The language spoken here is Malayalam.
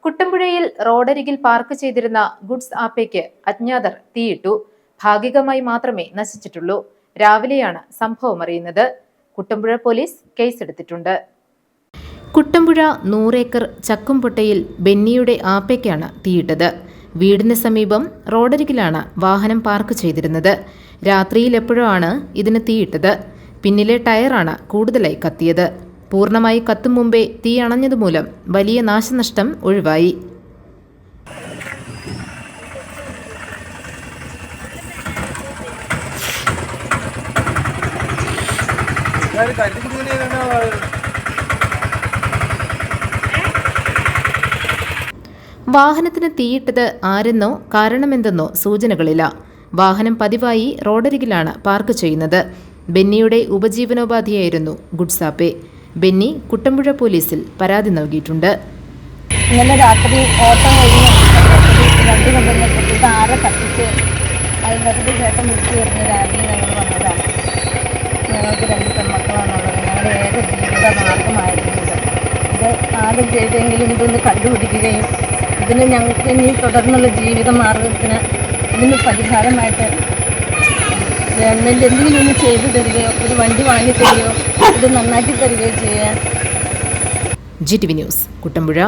കുട്ടമ്പുഴയിൽ റോഡരികിൽ പാർക്ക് ചെയ്തിരുന്ന ഗുഡ്സ് ആപ്പയ്ക്ക് അജ്ഞാതർ തീയിട്ടു. ഭാഗികമായി മാത്രമേ നശിച്ചിട്ടുള്ളൂ. രാവിലെയാണ് സംഭവം അറിയുന്നത്. കുട്ടമ്പുഴ പോലീസ് കേസെടുത്തിട്ടുണ്ട്. കുട്ടമ്പുഴ 100 ഏക്കർ ചക്കുംപൊട്ടയിൽ ബെന്നിയുടെ ആപ്പയ്ക്കാണ് തീയിട്ടത്. വീടിന് സമീപം റോഡരികിലാണ് വാഹനം പാർക്ക് ചെയ്തിരുന്നത്. രാത്രിയിൽ എപ്പോഴോ ആണ് ഇതിന് തീയിട്ടത്. പിന്നിലെ ടയറാണ് കൂടുതലായി കത്തിയത്. പൂർണ്ണമായി കത്തും മുമ്പേ തീ അണഞ്ഞതുമൂലം വലിയ നാശനഷ്ടം ഒഴിവായി. വാഹനത്തിന് തീയിട്ടത് ആരെന്നോ കാരണമെന്തെന്നോ സൂചനകളില്ല. വാഹനം പതിവായി റോഡരികിലാണ് പാർക്ക് ചെയ്യുന്നത്. ബെന്നിയുടെ ഉപജീവനോപാധിയായിരുന്നു ഗുഡ്സ് ആപ്പെ. ബെന്നി കുട്ടമ്പുഴ പോലീസിൽ പരാതി നൽകിയിട്ടുണ്ട്. ഇന്നലെ രാത്രി ഓട്ടം കഴിഞ്ഞ് വണ്ടി കൊണ്ടുവന്നപ്പോൾ ഇത് ആരെ കത്തിച്ച് അതിനകത്ത് ചേട്ടൻ വിളിച്ചു വരുന്ന രാവിലെ ഞങ്ങൾ വന്നതാണ്. ഞങ്ങൾക്ക് 2 പെൺമക്കളാണുള്ളത്. ഞങ്ങളുടെ ഏക ജീവിത മാർഗമായിരുന്നു ഇത് ആദ്യം ചെയ്തെങ്കിലും ഇതൊന്ന് കണ്ടുപിടിക്കുകയും ഇതിന് ഞങ്ങൾക്ക് ഇനി തുടർന്നുള്ള ജീവിത മാർഗത്തിന് ഇതിന് പരിഹാരമായിട്ട് ഗവൺമെൻറ് എന്തെങ്കിലും ഒന്ന് ചെയ്തു തരികയോ ഒരു വണ്ടി വാങ്ങി തരികയോ ഇത് നന്നാക്കി തരികയോ ചെയ്യാൻ. GTV news Kuttampuzha.